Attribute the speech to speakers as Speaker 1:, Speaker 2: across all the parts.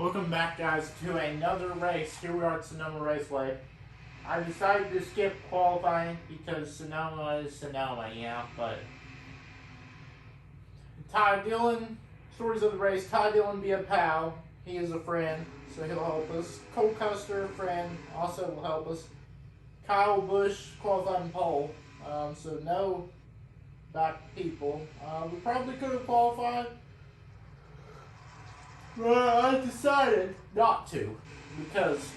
Speaker 1: Welcome back, guys, to another race. Here we are at Sonoma Raceway. I decided to skip qualifying because Sonoma is Sonoma, but Ty Dillon, stories of the race. Ty Dillon be a pal. He is a friend, so he'll help us. Cole Custer, friend, also will help us. Kyle Busch, qualifying pole. So no back people. We probably could have qualified. Well, I decided not to because,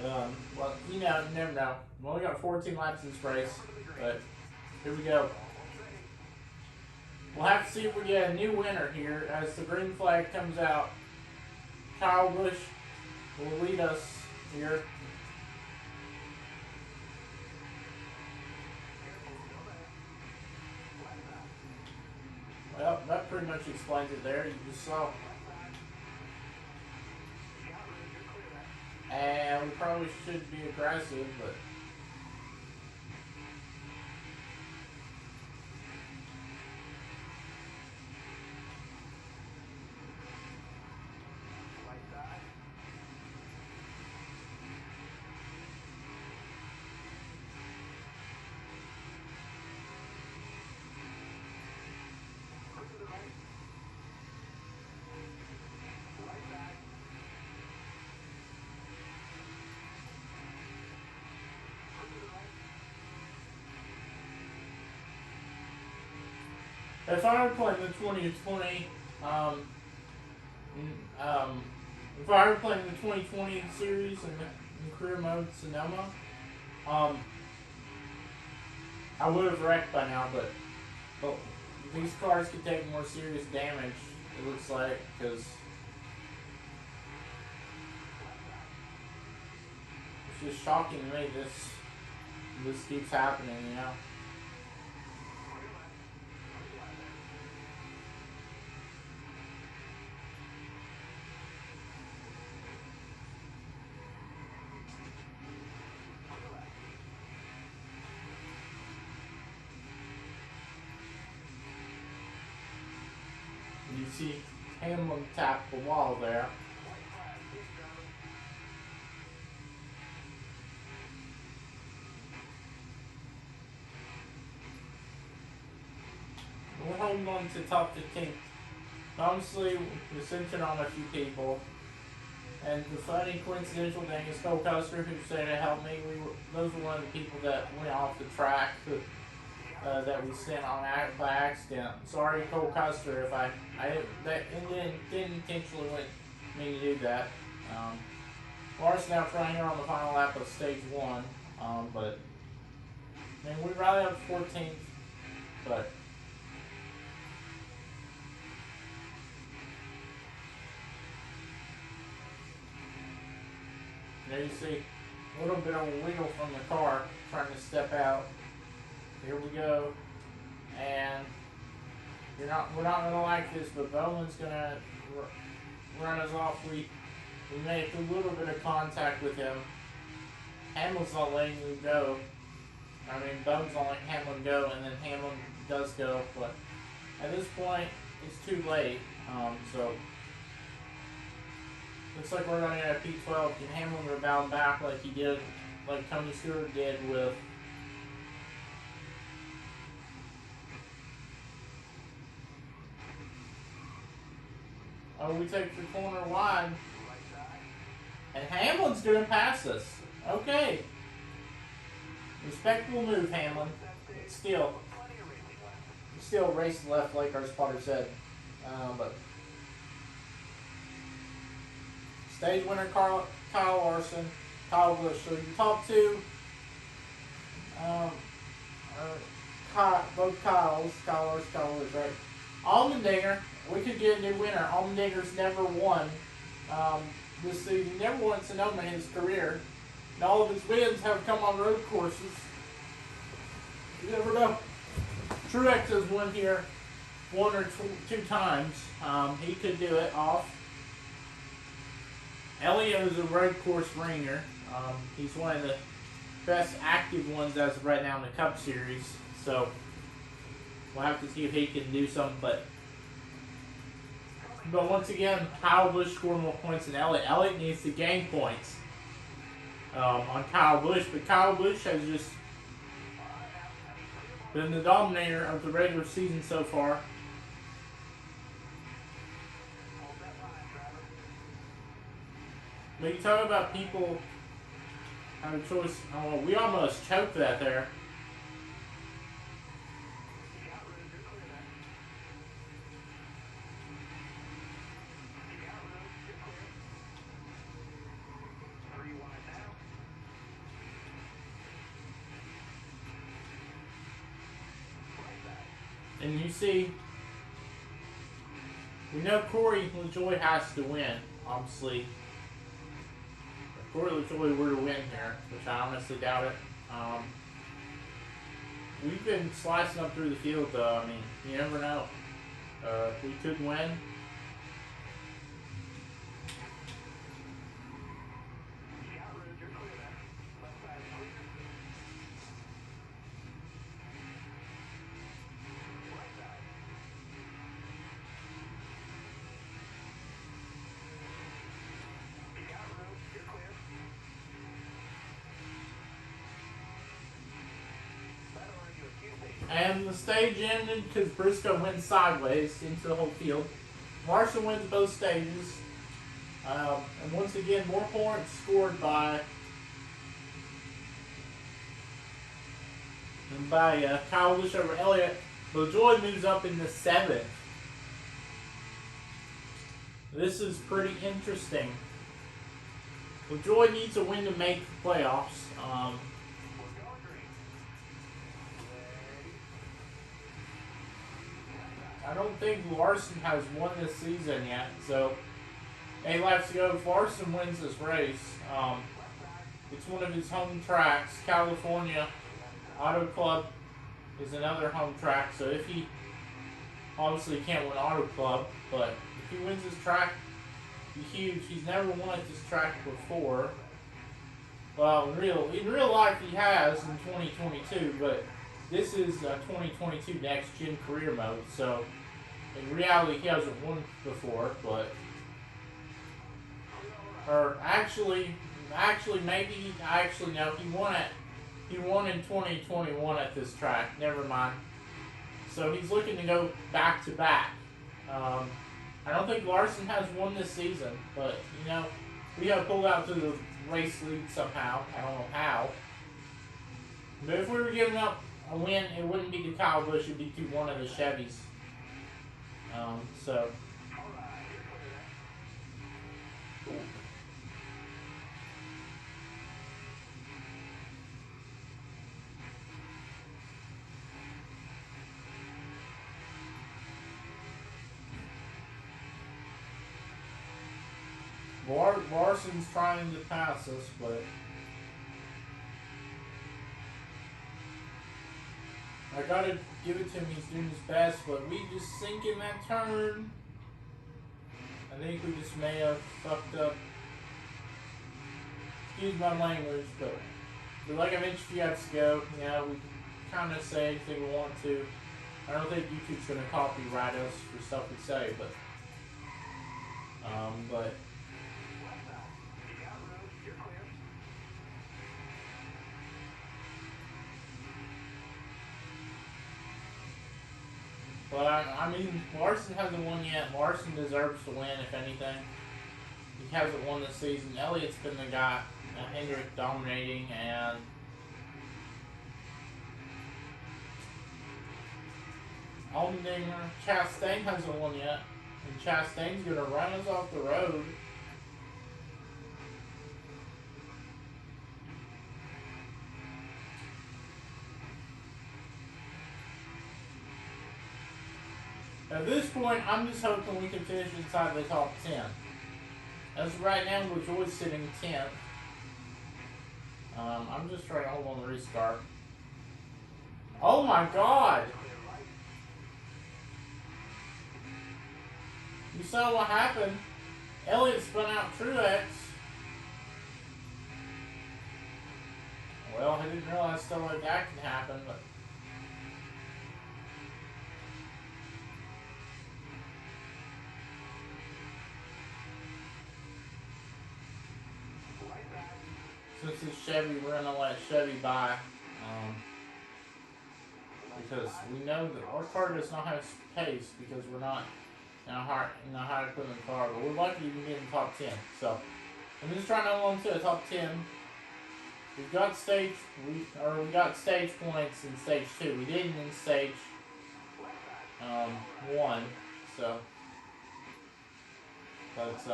Speaker 1: well, you never know. We only got 14 laps in this race, but here we go. We'll have to see if we get a new winner here as the green flag comes out. Kyle Busch will lead us here. Well, that pretty much explains it there. You just saw. And we probably should be aggressive, but if I were playing the 2020, if I were playing the 2020 series in career mode Sonoma, I would have wrecked by now. But these cars could take more serious damage. It looks like because it's just shocking to me. This keeps happening, You see Hamlin tap the wall there. We're holding on to top 15. Honestly, we're cinching on a few people. And the funny coincidental thing is Cole Custer, who said to help me, those were one of the people that went off the track that we sent on by accident. Sorry, Cole Custer, if I didn't intentionally mean to do that. Larson now trying here on the final lap of stage 1, but I mean we rallied up 14th, but there you see a little bit of a wiggle from the car trying to step out. Here we go, and we're not gonna like this, but Bowman's gonna run us off. We made a little bit of contact with him. Hamlin's not letting you go. I mean, Bowman's not letting Hamlin go, and then Hamlin does go, but at this point, it's too late. So looks like we're running at a P12. Can Hamlin rebound back like he did, like Tony Stewart did with? Oh, we take the corner wide. And Hamlin's going to pass us. Okay. Respectable move, Hamlin. But still race left like our spotter said. But stage winner Kyle Larson, Kyle Busch. So your top two, both Kyles, Kyle Larson, Kyle Busch, right? Allmendinger, we could get a new winner. Allmendinger's never won this season. Never won Sonoma in his career. And all of his wins have come on road courses. You never know. Truex has won here one or two times. He could do it off. Elliott is a road course ringer. He's one of the best active ones as of right now in the Cup Series. So we'll have to see if he can do something. But But once again, Kyle Busch scored more points than Elliott. Elliott needs to gain points on Kyle Busch, but Kyle Busch has just been the dominator of the regular season so far. But you talk about people have a choice. Oh, we almost choked that there. And you see, we know Corey LaJoie has to win, obviously. If Corey LaJoie were to win here, which I honestly doubt it. We've been slicing up through the field, though. I mean, you never know. We could win. And the stage ended because Briscoe went sideways into the whole field. Larson wins both stages. And once again, more points scored by Kyle Busch over Elliott. LaJoie moves up in the 7th. This is pretty interesting. LaJoie needs a win to make the playoffs. I don't think Larson has won this season yet, so 8 laps to go. If Larson wins this race, it's one of his home tracks. California Auto Club is another home track, so if he obviously can't win Auto Club, but if he wins this track, he's huge. He's never won at this track before. Well, in real life he has in 2022, but this is 2022 Next Gen Career Mode, so in reality he hasn't won before, but or actually maybe no, he won in 2021 at this track. Never mind. So he's looking to go back to back. I don't think Larson has won this season, but we got pulled out to the race lead somehow. I don't know how. But if we were giving up a win, it wouldn't be to Kyle Busch, it'd be to one of the Chevys. So. Larson's trying to pass us, but I gotta give it to him. He's doing his best, but we just sink in that turn. I think we just may have fucked up. Excuse my language, but like I mentioned a few episodes ago, we kind of say anything we want to. I don't think YouTube's gonna copyright us for stuff we say, but But I mean, Larson hasn't won yet. Larson deserves to win, if anything. He hasn't won this season. Elliott's been the guy, Hendrick dominating, and Allmendinger, Chastain hasn't won yet. And Chastain's going to run us off the road. At this point, I'm just hoping we can finish inside the top 10. As of right now, LaJoie's sitting 10th. I'm just trying to hold on the restart. Oh my god! You saw what happened. Elliott spun out Truex. Well, I didn't realize stuff like that can happen, but since it's Chevy, we're gonna let Chevy buy. Because we know that our car does not have pace because we're not in a high equipment car, but we're lucky to get in the top 10. So I'm just trying to hold on to the top 10. We've got we got stage points in stage 2. We didn't in stage 1. So, but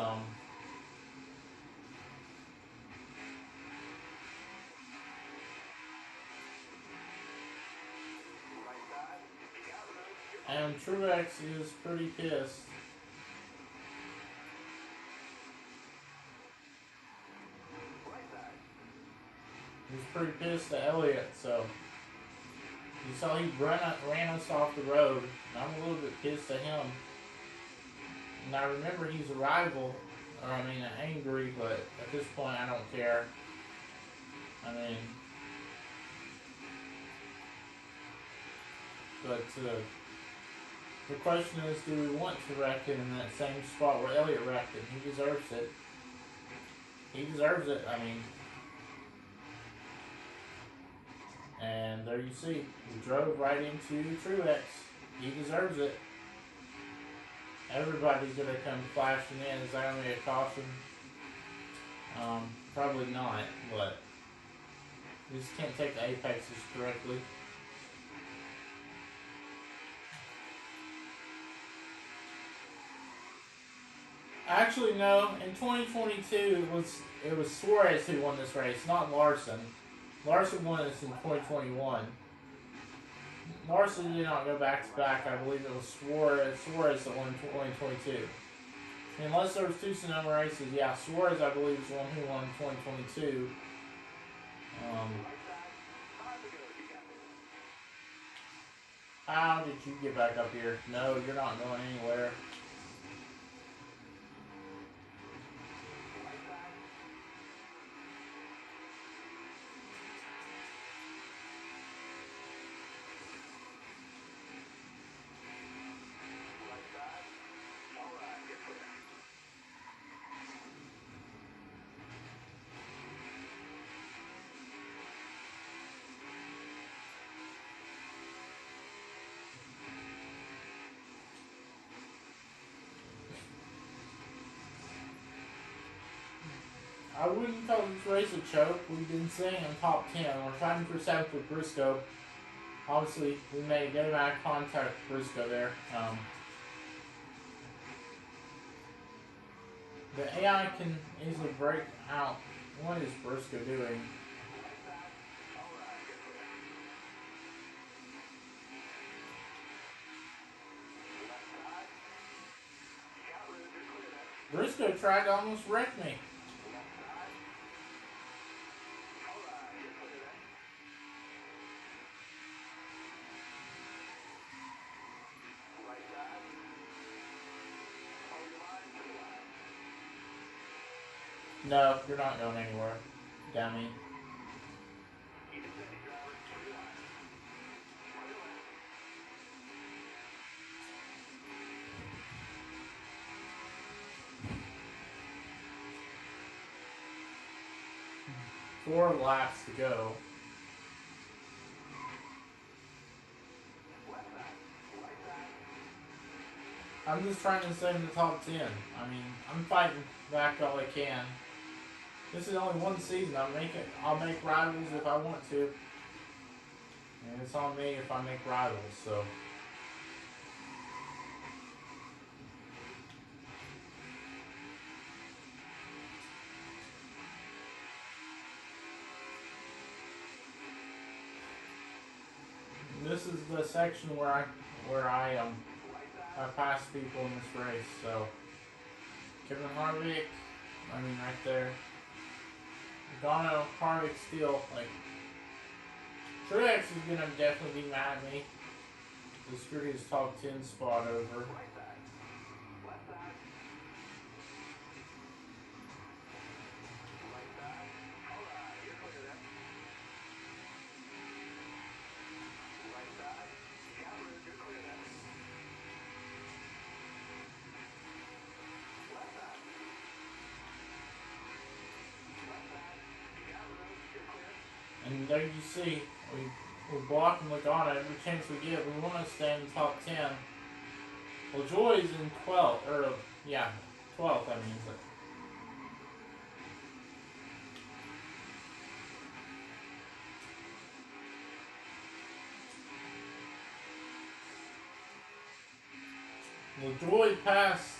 Speaker 1: and Truex is pretty pissed. He's pretty pissed at Elliott, so you saw he ran us off the road, and I'm a little bit pissed at him. And I remember he's a rival, angry, but at this point I don't care. I mean, but the question is, do we want to wreck him in that same spot where Elliott wrecked him? He deserves it. He deserves it, and there you see, we drove right into Truex. He deserves it. Everybody's going to come flashing in. Is that going to be a caution? Probably not, but we just can't take the apexes correctly. Actually, no. In 2022, it was Suarez who won this race, not Larson. Larson won this in 2021. Larson did not go back to back. I believe it was Suarez that won in 2022. Unless there was 2 Sonoma races, yeah, Suarez I believe is the one who won in 2022. How did you get back up here? No, you're not going anywhere. I wouldn't call this race a choke. We've been sitting in top 10. We're fighting for 7th with Briscoe. Obviously, we made good amount of contact with Briscoe there. The AI can easily break out. What is Briscoe doing? Briscoe tried to almost wreck me. No, you're not going anywhere, dummy. Four laps to go. I'm just trying to stay in the top 10. I'm fighting back all I can. This is only one season. I'll make rivals if I want to. And it's on me if I make rivals, so. This is the section where I pass people in this race, so Kevin Harvick, right there. Gano, Harvick still, Truex is gonna definitely be mad at me to screw his top 10 spot over. And there you see, we block and look on it every chance we get. We want to stay in the top 10. Well, Joy's in 12th, or yeah, 12th. I mean, but well, Joy passed.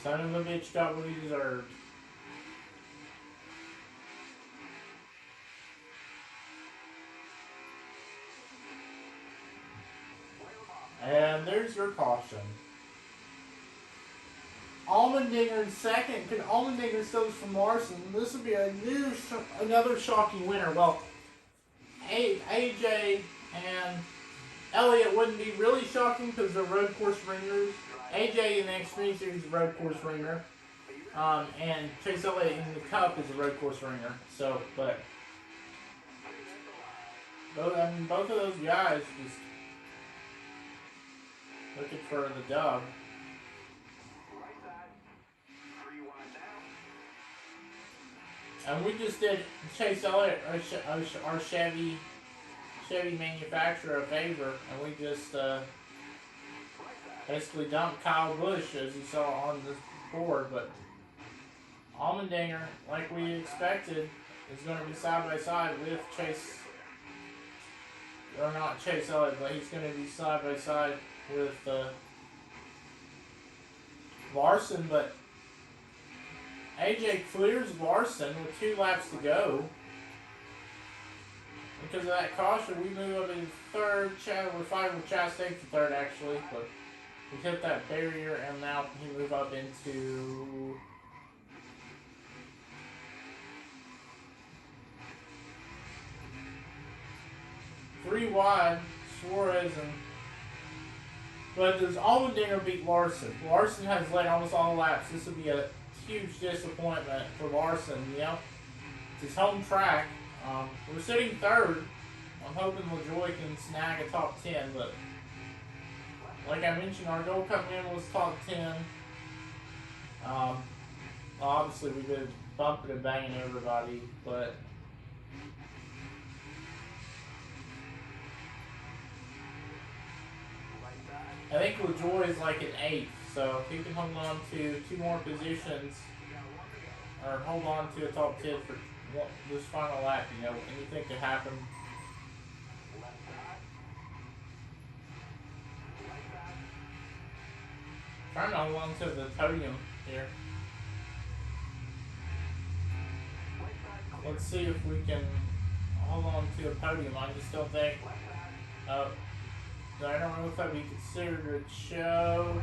Speaker 1: Son of a bitch got what he deserved. And there's your caution. Allmendinger in second. Could Allmendinger steals from Larson? This would be another shocking winner. Well, AJ and Elliott wouldn't be really shocking because they're road course ringers. AJ in the Xtreme Series is a road course ringer. And Chase Elliott in the Cup is a road course ringer. So, but both of those guys just looking for the dub. And we just did Chase Elliott, our Chevy manufacturer, a favor, and we just basically dumped Kyle Busch, as you saw on the board. But Allmendinger, like we expected, is going to be side by side with Chase, or not Chase Elliott, but he's going to be side by side with Larson. But AJ clears Larson with 2 laps to go. Because of that caution, we move up in third. We're fighting with Chastain for third, actually. But we hit that barrier, and now he move up into 3 wide. Suarez and. But does Allmendinger beat Larson? Larson has led almost all laps. This would be a huge disappointment for Larson. You know, it's his home track. We're sitting third. I'm hoping LaJoy can snag a top 10, but like I mentioned, our Gold Cup win was top 10. Obviously, we've been bumping and banging everybody, but I think LaJoy is like an 8th, so if he can hold on to 2 more positions, or hold on to a top 10 for this final lap, you know, anything could happen. Trying to hold on to the podium here. Let's see if we can hold on to a podium. I just don't think. I don't know if that'd be considered a show.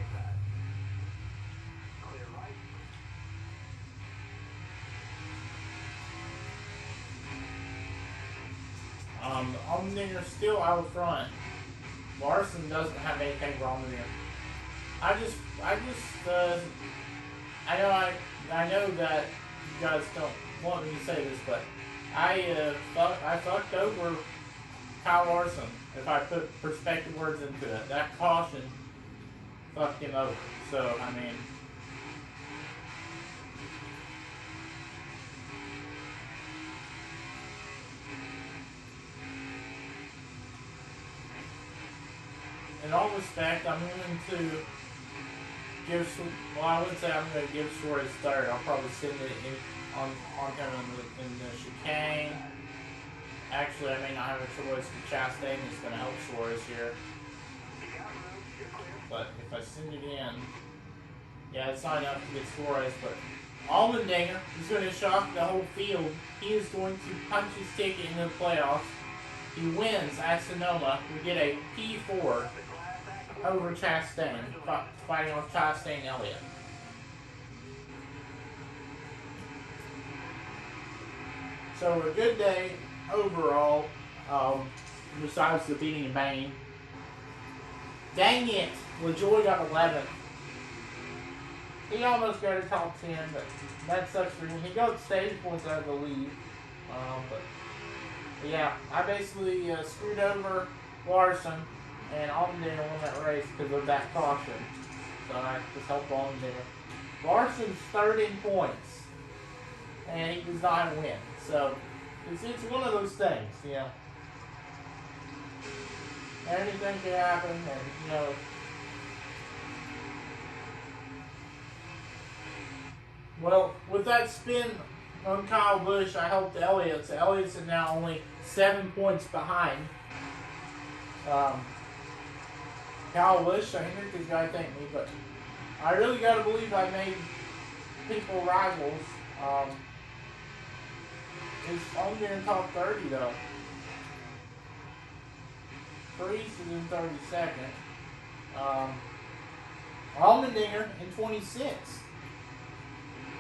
Speaker 1: Allmendinger's still out front. Larson doesn't have anything wrong with him. I know that you guys don't want me to say this, but I fucked over Kyle Larson. If I put perspective words into it, that caution fucked him over. So I mean. In all respect, I'm going to give. Well, I wouldn't say I'm going to give Suarez third. I'll probably send it on him in the chicane. Actually, I may not have a choice. Chastain is going to help Suarez here. But if I send it in, yeah, it's not enough to get Suarez. But Allmendinger is going to shock the whole field. He is going to punch his ticket into the playoffs. He wins at Sonoma. We get a P4. over Chastain, fighting with Chastain Elliott. So a good day overall, besides the beating and banging. Dang it, LaJoy got 11th. He almost got a top 10, but that sucks for him. He got stage points out of the lead. But yeah, I basically screwed over Larson, and Allmendinger won that race because of that caution. So I just helped Allmendinger. Larson's third in points, and he does not win. So it's one of those things, you know. Anything can happen, and you know. Well, with that spin on Kyle Busch, I helped Elliott. So Elliott's now only 7 points behind. Kyle Busch, I think he's got to thank me, but I really got to believe I made people rivals. It's only in top 30 though. Freeze is in 32nd. Allmendinger in 26th.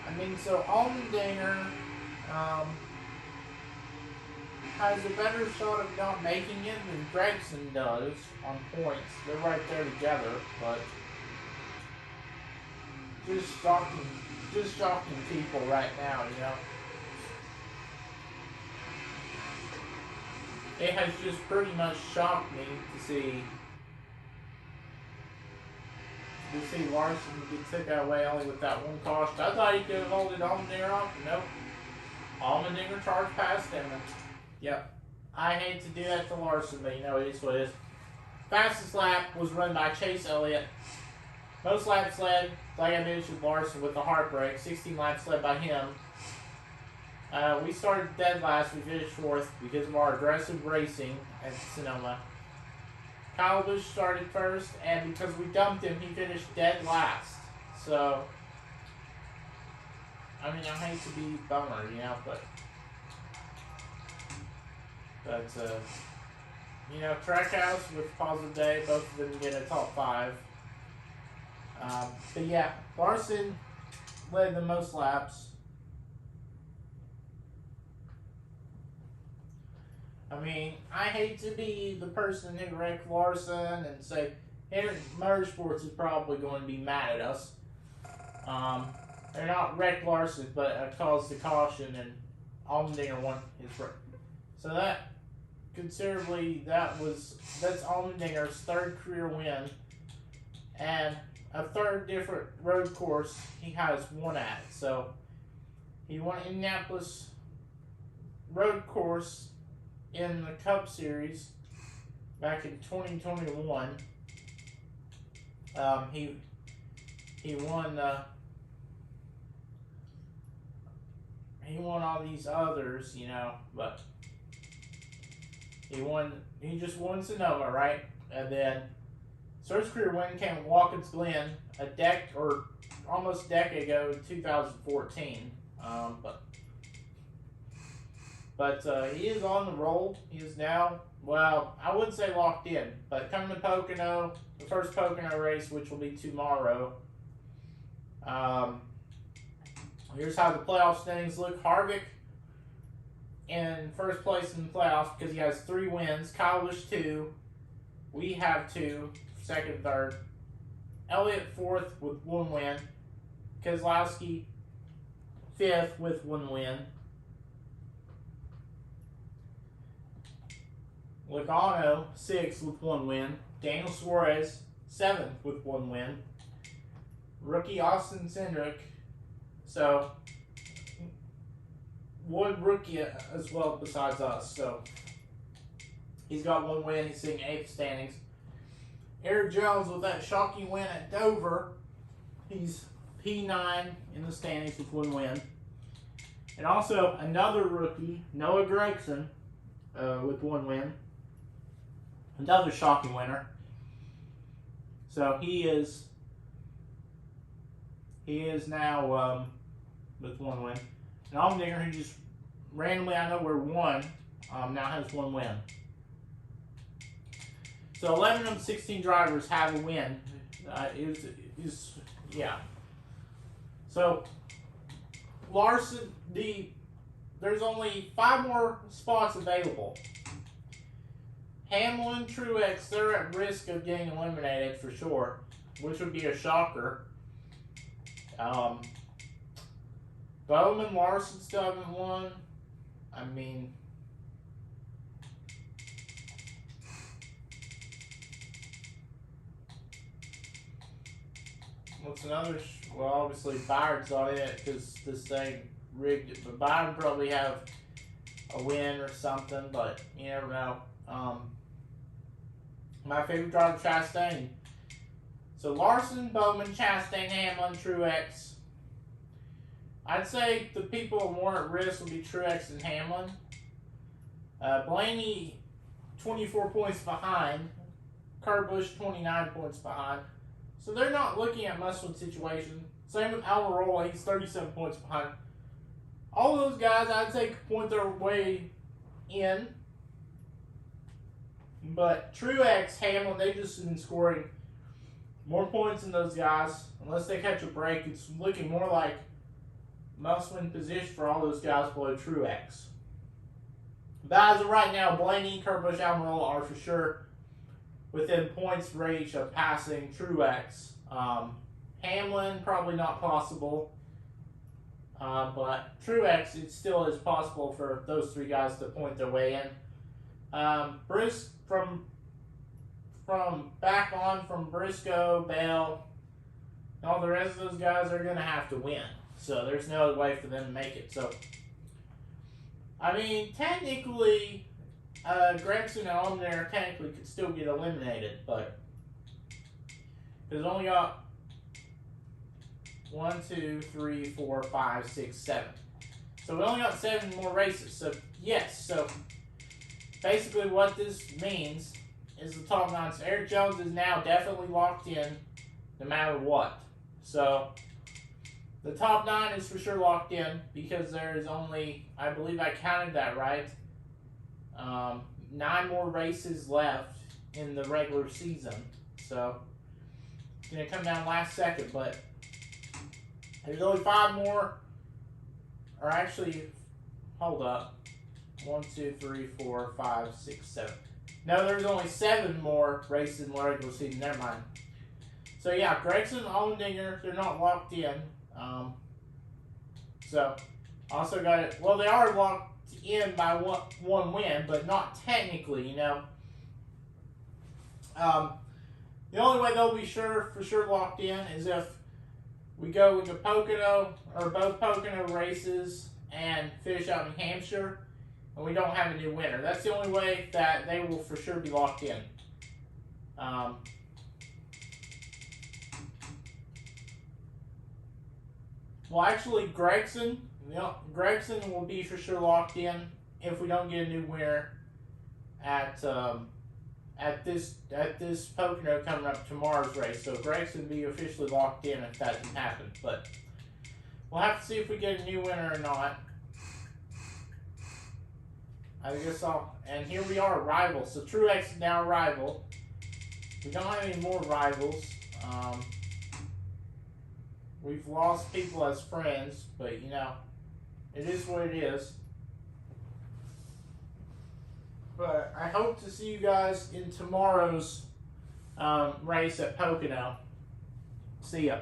Speaker 1: I mean, so Allmendinger has a better shot of not making it than Gregson does on points. They're right there together, but just shocking people right now, you know. It has just pretty much shocked me to see Larson get took away only with that one caution. I thought he could have holded Allmendinger off. Nope. Allmendinger charged past him. And, yep. I hate to do that to Larson, but you know it is what it is. Fastest lap was run by Chase Elliott. Most laps led, like I mentioned, Larson with the heartbreak. 16 laps led by him. We started dead last. We finished 4th because of our aggressive racing at Sonoma. Kyle Busch started 1st, and because we dumped him, he finished dead last. So, I mean, I hate to be a bummer, you know, but you know, Trackhouse with Positive Day, both of them get a top 5. But yeah, Larson led the most laps. I mean, I hate to be the person who wrecked Larson and say, Henry Motorsports is probably going to be mad at us. They're not wrecked Larson, but caused the caution, and Allmendinger won his race. So that, considerably, that's Allmendinger's 3rd career win, and a 3rd different road course he has won at. So he won Indianapolis road course in the Cup Series back in 2021. He won all these others, you know, but he just won Sonoma, right? And then first career win came at Watkins Glen almost a decade ago in 2014. But he is on the roll. He is now, well, I wouldn't say locked in, but coming to Pocono, the first Pocono race, which will be tomorrow. Here's how the playoff standings look. Harvick in first place in the playoffs because he has 3 wins. Kyle Busch 2. We have 2, 2nd, 3rd. Elliott 4th with 1 win. Keselowski 5th with 1 win. Logano 6th with 1 win. Daniel Suarez 7th with 1 win. Rookie Austin Cindric, so one rookie as well besides us. So he's got 1 win. He's sitting 8th standings. Eric Jones with that shocking win at Dover. He's P9 in the standings with 1 win. And also another rookie, Noah Gragson, with 1 win. Another shocking winner. So he is now with 1 win. And Allmendinger, who just randomly out of nowhere won, now has 1 win. So 11 of the 16 drivers have a win. Yeah. So Larson, there's only 5 more spots available. Hamlin, Truex, they're at risk of getting eliminated for sure, which would be a shocker. Bowman, Larson still haven't won. I mean, what's another? Well, obviously Byron's on it because this thing rigged it, but Byron probably have a win or something, but you never know. My favorite driver, Chastain. So Larson, Bowman, Chastain, Hamlin, Truex. I'd say the people more at risk would be Truex and Hamlin. Blaney, 24 points behind. Kurt Busch, 29 points behind. So they're not looking at must-win situation. Same with Almirola, he's 37 points behind. All those guys, I'd say, could point their way in. But Truex, Hamlin, they've just been scoring more points than those guys. Unless they catch a break, it's looking more like must-win position for all those guys below Truex. But as of right now, Blaney, Kurt Busch, Almirola are for sure within points range of passing Truex. Hamlin, probably not possible. But Truex, it still is possible for those 3 guys to point their way in. From back on from Briscoe, Bell, and all the rest of those guys are going to have to win. So there's no other way for them to make it. So, I mean, technically, Gregson and Allmendinger technically could still get eliminated, but there's only got 1, 2, 3, 4, 5, 6, 7. So we only got 7 more races. So yes, so basically what this means is the top 9. So Eric Jones is now definitely locked in no matter what. So the top 9 is for sure locked in because there is only, I believe I counted that right, 9 more races left in the regular season. So it's going to come down last second, but there's only 5 more, or actually, hold up, 1, 2, 3, 4, 5, 6, 7. No, there's only 7 more races in the regular season, never mind. So yeah, Gregson and Allmendinger, they're not locked in. So, also got it. Well, they are locked in by one win, but not technically, you know. The only way they'll be for sure locked in is if we go into Pocono, or both Pocono races, and finish out in Hampshire, and we don't have a new winner. That's the only way that they will for sure be locked in. Well, actually, Gregson will be for sure locked in if we don't get a new winner at this Pocono coming up tomorrow's race. So Gregson will be officially locked in if that doesn't happen. But we'll have to see if we get a new winner or not. I guess and here we are, rivals. So Truex is now a rival. We don't have any more rivals. We've lost people as friends, but you know, it is what it is. But I hope to see you guys in tomorrow's race at Pocono. See ya.